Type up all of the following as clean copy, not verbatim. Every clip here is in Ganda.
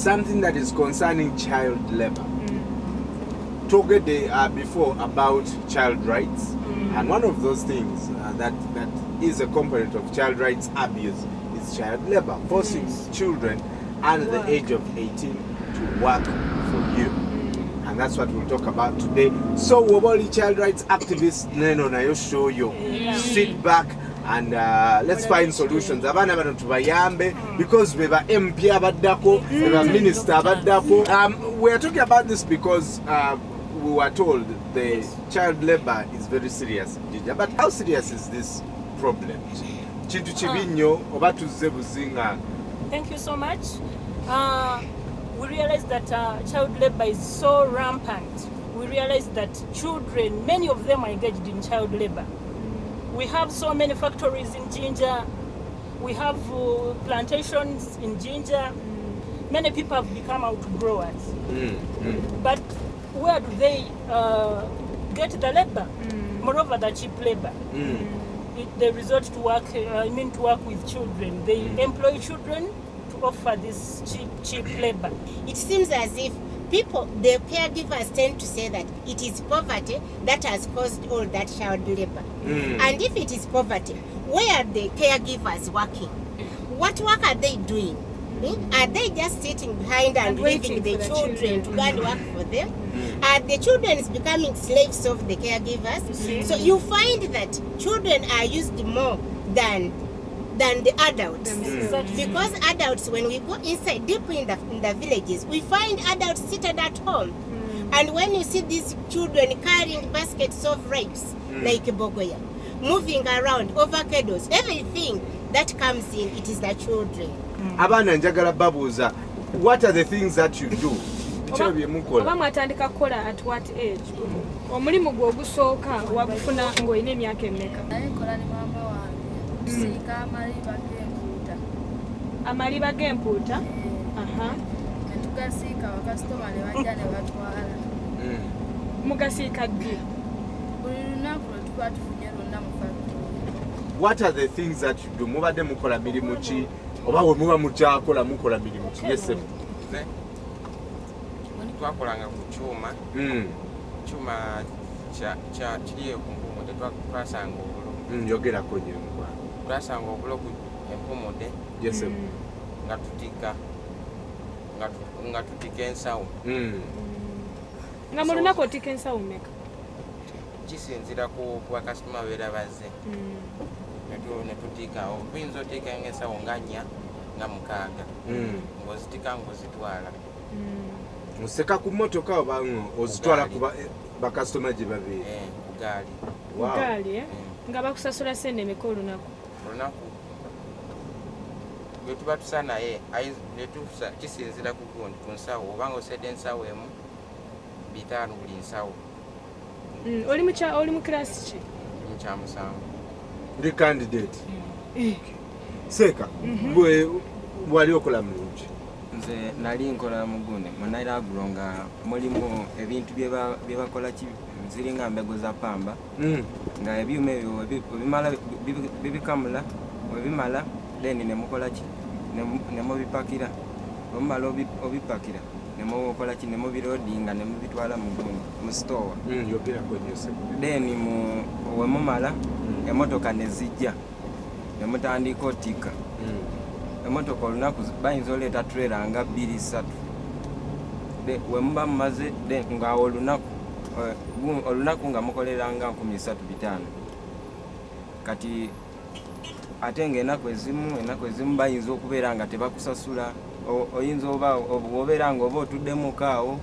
something that is concerning child labor. Talked before about child rights, and one of those things that is a component of child rights abuse is child labor, forcing children under the age of 18 to work for you. And that's what we'll talk about today. So, Woboli child rights activists, Neno Nayo show you. Sit back and let's find solutions. Abana bano tubayambe because we were MP abaddako, we were minister abaddako. We are talking about this because we were told the child labor is very serious. But how serious is this problem? Chintu chibinyo oba tuzze buzinga. Thank you so much. We realize that child labor is so rampant. We realize that children, many of them are engaged in child labor. We have so many factories in ginger. We have plantations in ginger. Many people have become outgrowers. But where do they get the labor? Moreover, the cheap labor. They resort to work, to work with children. They employ children to offer this cheap labor. It seems as if the caregivers tend to say that it is poverty that has caused all that child labor. And if it is poverty, where are the caregivers working? What work are they doing? Are they just sitting behind and leaving the children to go and work for them? Are the children becoming slaves of the caregivers? So you find that children are used more than the adults. Because adults, when we go inside, deep in the villages, we find adults seated at home. And when you see these children carrying baskets of rice, like bogoya, moving around, avocados, everything that comes in, it is the children. Abana njagala babuuza, what are the things that you do? Oba mwatandika kukola at what age? Omulimu gwe ogusooka wagufuna ng'olina emyaka emmeka? Naye nkola ne mama wange tusiika amaliba g'empuuta. Amaliba g'empuuta? Ne tugasiika bakasitoma ne bajja ne batwala. Mugasiika ddi? Buli lunaku lwe tuba tufunye lwonna mu factory. What are the things that you do? Mubadde mukola mirimu ki? Oba bwe muba mukyakola mukola mirimu ki? Yes, sir. Twakolanga ku kyuma kiri ku mpumu twasanga obulo yogerako nyo twasanga obulo ku empumude nga tutika ensawo nga mu lunaku otika ensawo mmeka? Kisinzira ku bakasitoma beera bazze ne tutika oyinza oteeka ensawo nga 4 nga 6 ng'ozitika ng'ozitwala. Museka ku motoka oba ozitwala ku bakasitoma gye babeera? Ku gaali. Gaali, nga bakusasula sente mmeka olunaku? Olunaku bwe tuba tusa naye kisinzira ku gundi ku nsawo oba ng'osedde ensawo emu 5 buli nsawo. Oli mu kirasi ki? Kya 7. Ndi candidate. Seka, bwe wali okola mulungi? Nze nali nkola mugunde munayiraguro nga mulimu ebintu bye bakola ziringa mbego za pamba nga ebyuma ebyo bimala bibikamula bimala then nemukola ki nemubipakira omumala obipakira nemukola ki nemubirodinga nemubitwala mu store then wemumala emotoka nezijja nemutandika otika emotoka olunaku bayinza oleeta trailer nga 2-3 wemuba mumaze nga olunaku nga mukoleranga 35 kati ate ng'ennaku ezimu bayinza okubeera nga tebakusasula oyinza obeera nga oba otuddemuko awo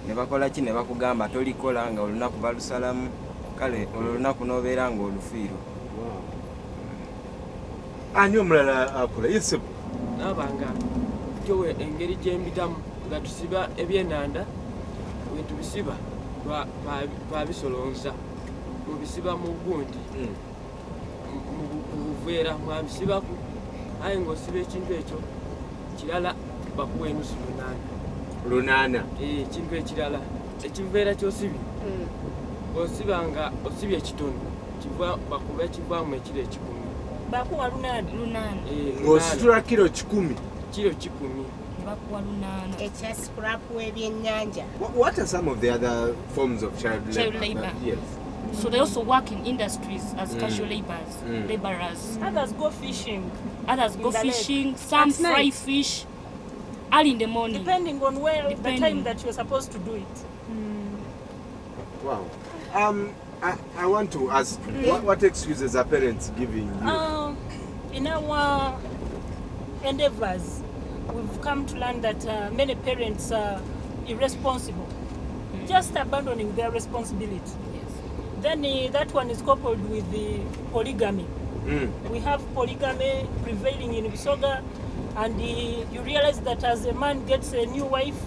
ne bakola ki ne bakugamba tolikola nga olunaku balusalamu kale olunaku n'obeera nga olufiirwa. Ani omulala akola? Yes, nabanga kyowe engeri gyembitamu nga tusiba ebyenanda bwe tubisiba twabisolonza mubisiba mu gundi mu buveera mwabisibaku aye ng'osiba ekintu ekyo kirala bakuwa enusu lunaana. Ekintu ekirala ekiveera kyosibye osiba nga osibye ekitono bakuba kivaamu ekiro 10. Bakuwa lunaana. Ng'ositula kilo 10. Kilo 10. bakuwa lunaana. ekya scrap w'ebyennyanja. What are some of the other forms of child labor? Child labor. Yes. So they also work in industries as casual laborers. Others go fishing. Others go the fishing. Some At fry night. fish early in the morning. Depending on where the Depending. time that you're supposed to do it. Wow. I want to ask, what excuses are parents giving you? In our endeavors, we've come to learn that many parents are irresponsible, just abandoning their responsibility. Then that one is coupled with the polygamy. We have polygamy prevailing in Busoga, and you realize that as a man gets a new wife,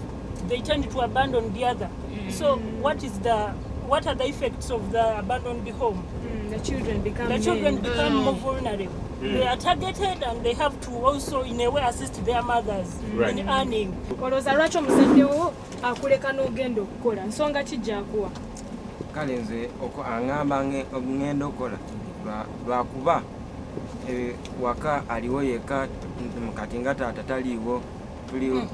they tend to abandon the other. So what are the effects of the abandoned home? The children become more vulnerable. They are targeted, and they have to also in a way assist their mothers in earning. olowooza lwaki omuzaddewo akuleka n'ogenda okukola nsonga kijja akuwa? Kale nze aŋŋamba ngenda okukola lwakuba waka aliwo yekka kati nga taata taliiwo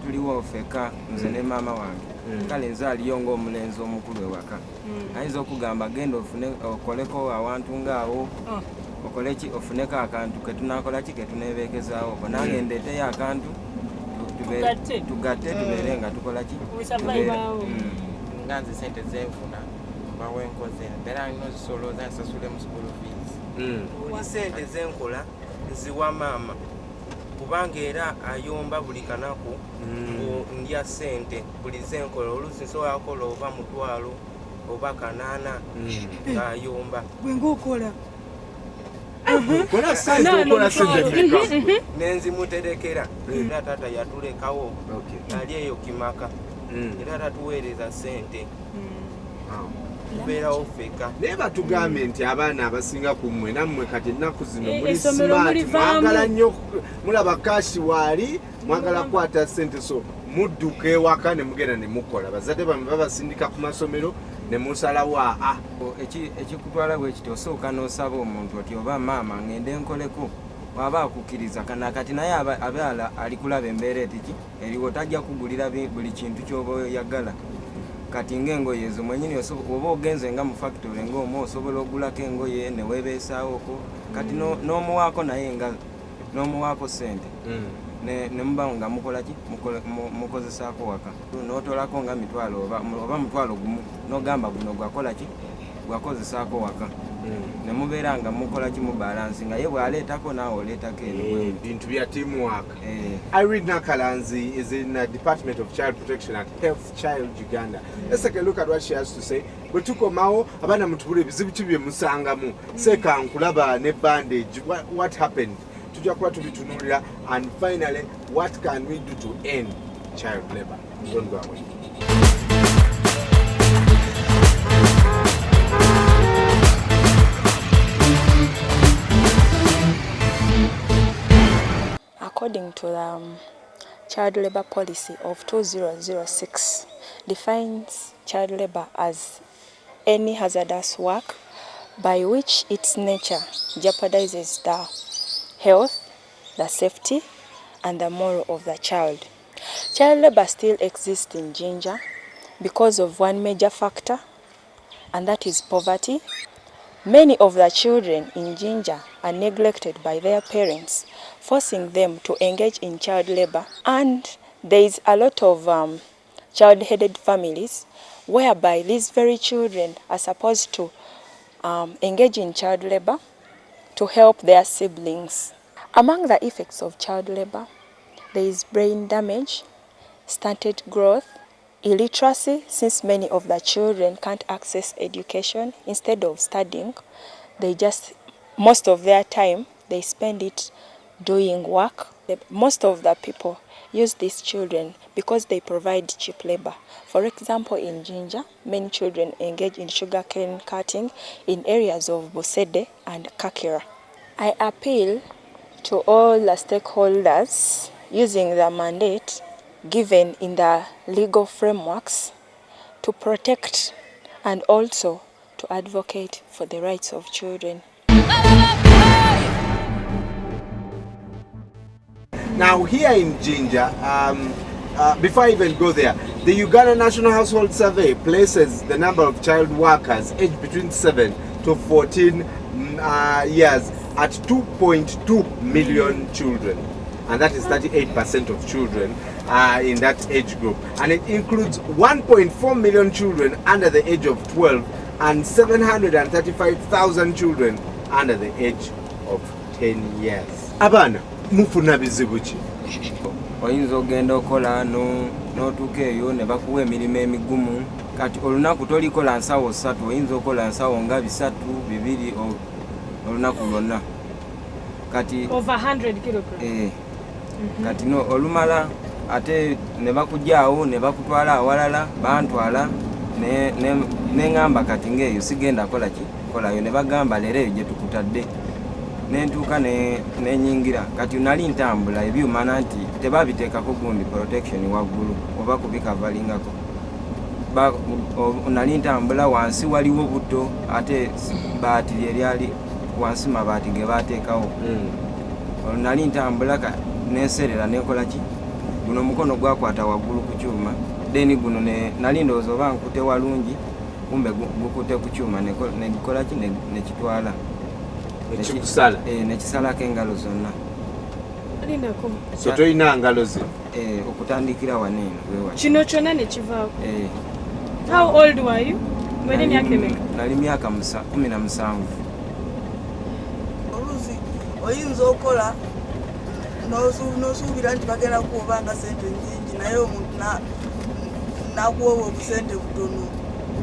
tuliwo ffeka nze ne maama wange. Kale nze aliyo ng'omulenzi omukulu ewaka ayinza okugamba genda okoleko awantu ng'awo okoleki ofuneko akantu ketunakola ki ketunebeekezaawo ko nange ndeeteyo akantu tugatte tubeere nga tukola ki nga nze sente zenfuna mbawo enkoze mbeera nina ozisolooza nsasule mu school fees. Buli sente zenkola nziwa maama kubanga era ayomba buli kanaku ndya sente buli zenkola oluusi nsobola kukola oba mutwalo oba kanaana ng'ayomba bwengaokola nenzimuterekera era taata yatulekawo ali eyo kimaka era tatuweereza sente tubeerawo ffeka. Naye batugambye nti abaana abasinga ku mmwe nammwe kati ennaku zino muli smart, mwagala nnyo, mulaba kashi waali, mwagala kukwata ssente, so mudduka ewaka ne mugenda ne mukola. Bazadde bamwe babasindika ku masomero ne musalawo ekikutwala bwe kiti osooka n'osaba omuntu oti oba maama ngende nkoleko waba akukkiriza kati naye abyala alikulaba embeera etiki eriwo tajja kugulira buli kintu ky'oba oyagala. Kati ng'engoye ezo mwenyini oba ogenze nga mu factory ng'omu osobola ogulako engoye ne weebeesaawoko kati n'omuwaako naye nga n'omuwaako ssente ne muba nga mukola ki mukozesaako waka n'otolako nga mitwalo oba mutwalo gumu n'ogamba guno gwakola ki gwakozesaako waka ne mubeera nga mukola ki mu balansi nga ye bw'aleetako naawe oleetako bintu bya teamwork. Irene Nakalanzi is in the Department of Child Protection at Health Child Uganda. Let's take a look at what she has to say. Bwe tukomawo abaana mutubula ebizibu ki bye musangamu seeka nkulaba ne bandage, what happened? Tujja kuba tubitunuulira, and finally what can we do to end child labor? Don't go away. According to the child labor policy of 2006, defines child labor as any hazardous work by which its nature jeopardizes the health, the safety, and the moral of the child. Child labor still exists in Jinja because of one major factor, and that is poverty. Many of the children in Jinja are neglected by their parents, forcing them to engage in child labor. And there is a lot of child-headed families whereby these very children are supposed to engage in child labor to help their siblings. Among the effects of child labor, there is brain damage, stunted growth, illiteracy, since many of the children can't access education. Instead of studying, most of their time, they spend it doing work. Most of the people use these children because they provide cheap labor. For example, in Jinja, many children engage in sugarcane cutting in areas of Busede and Kakira. I appeal to all the stakeholders using the mandate given in the legal frameworks to protect and also to advocate for the rights of children. Now here in Jinja, before I even go there, the Uganda National Household Survey places the number of child workers aged between 7 to 14 years at 2.2 million children. And that is 38% of children in that age group. And it includes 1.4 million children under the age of 12 and 735,000 children under the age of 10 years. Abana, mufuna bizibu ki? Oyinza ogenda okola n'otuuka eyo ne bakuwa emirimu emigumu kati olunaku tolikola nsawo 3 oyinza okola nsawo nga 3 2 olunaku lwonna kati over 100 kilograms. Kati no olumala ate ne bakujjaawo ne bakutwala awalala bantwala ne ngamba kati ngeeyo sigenda kola ki kolayo ne bagamba leero eyo gye tukutadde nentuuka nenyingira kati nali ntambula ebyuma nti tebabiteekako gundi protection waggulu oba kubikavalingako nali ntambula wansi waliwo butto ate baati lyali wansi mabaati ge baateekawo nali ntambula neserera nekola ki guno omukono gwakwata waggulu ku kyuma deni guno nali ndowooza oba nkute walungi kumbe gukute ku kyuma negikola ki nekitwala nekisalako engalo zonna. So toyina ngalo ze okutandikira waneeno kino kyonna nekivaako. How old were you? Wali myaka emeka? Nali myaka 17. Oluusi oyinza okola n'osuubira nti bagenda kuobanga sente nyingi naye omuntu n'akuwoba obusente butono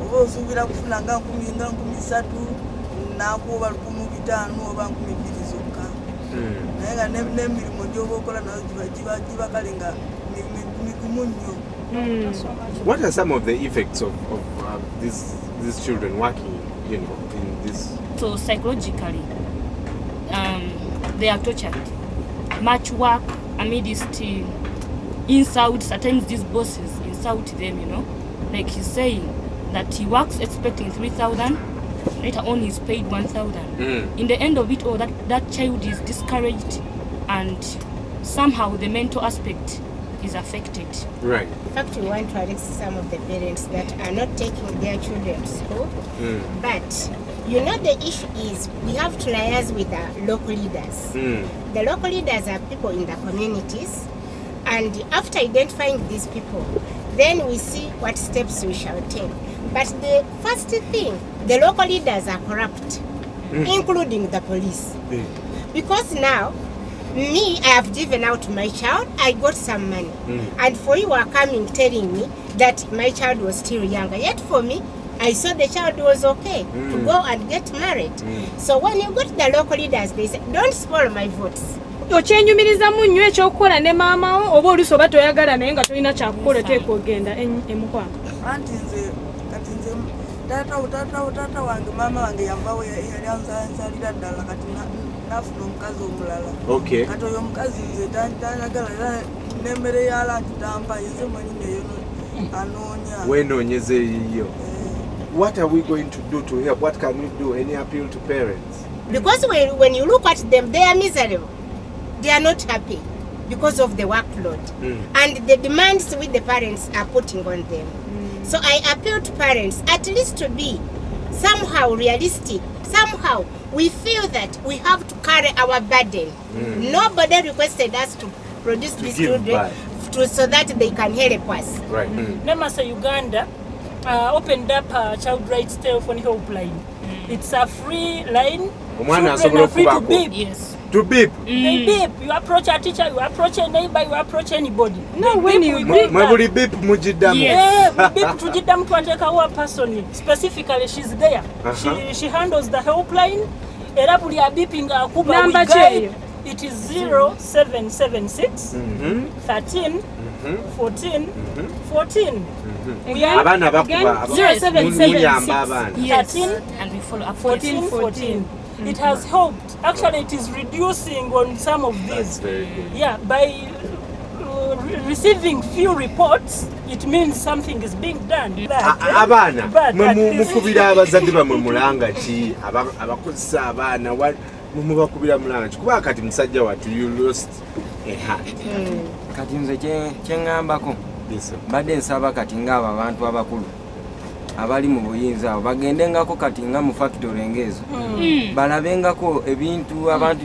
oba osuubira kufuna nga 10,000 n'akuwoba 5,000 oba 2,000 zokka naye nga n'emirimu gy'oba okola nayo giba kale nga migumu nnyo. What are some of the effects of these children working, in this? So psychologically, they are tortured. Much work amidst insults. At times these bosses insult them, Like he's saying that he works expecting 3,000, later on he's paid 1,000. In the end of it all, that child is discouraged and somehow the mental aspect is affected. Right. In fact, we want to arrest some of the parents that are not taking their children to school. But the issue is we have to liaise with the local leaders. The local leaders are people in the communities, and after identifying these people, then we see what steps we shall take. But the first thing, the local leaders are corrupt, including the police. Because now, me, I have given out my child, I got some money. And for you are coming telling me that my child was still younger. Yet for me, I saw the child was okay to go and get married. So when you go to the local leaders, they say, don't spoil my votes. Okyenyumirizamu nnyo ekyokukola ne maama wo oba oluusi oba toyagala naye nga tolina kyakukola oteeka ogenda emukwano. Anti nze kati nze taata wange maama wange yavawo yali anzalira ddala kati nafuna omukazi omulala. Kati oyo omukazi nze tanyagala era n'emmere yalanti tampa nze mwenyini eyo anoonya. Wenoonyeze yiyo. What are we going to do to help? What can we do? Any appeal to parents? Because when you look at them, they are miserable. They are not happy because of the workload and the demands which the parents are putting on them. So I appeal to parents at least to be somehow realistic. Somehow we feel that we have to carry our burden. Nobody requested us to produce these children so that they can help us. Right. Namasa Uganda opened up a child rights telephone helpline. It's a free line. Children are free to beep. Yes. To beep. They beep. You approach a teacher, you approach a neighbor, you approach anybody. No, when you beep. Beep mujidamu. Yeah, we beep tujidamu tuateka our person. Specifically, she's there. She handles the helpline. Era buli beeping akuba Number cheyo. It is 0776 13 14 14. Abana bakuba 0776 Yes. And we follow up 14. It has helped. Actually, it is reducing on some of these. That's very good. Yeah, by receiving few reports, it means something is being done. Abana mukubira abazadde bamwe mulanga ki abakozesa abaana mumubakubira mulanga ki kuba kati musajja watu you lost a hand kati nze kyeŋŋambako mbadde nsaba kati ng'abo abantu abakulu abali mu buyinza abo bagendengako kati nga mu factory ng'ezo balabengako ebintu abantu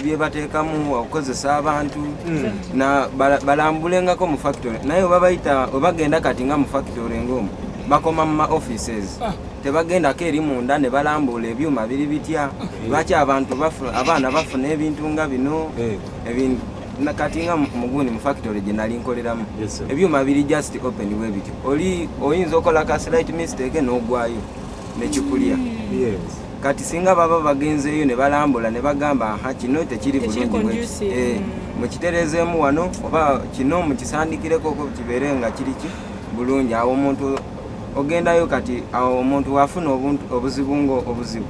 bye bateekamu okukozesa abantu balambulengako mu factory naye obagenda kati nga mu factory ng'omu bakoma mu ma offices tebagendako eri munda ne balambula ebyuma biri bitya lwaki abaana bafuna ebintu nga bino kati nga mugundi mu factory gye nali nkoleramu ebyuma biri just open we bityo oyinza okola ka slight mistake n'ogwayo nekikulya kati singa baba bagenzeeyo ne balambula ne bagamba kino tekiri bulungi mukiterezeemu wano oba kino mukisandikireko kibeere nga kiriki bulungi awo omuntu ogendayo kati awo omuntu wafuna obuzibu ng'obuzibu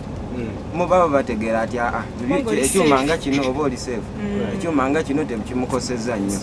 baba bategeera ati ekyuma nga kino oba oli safe ekyuma nga kino tekimukosezza nnyo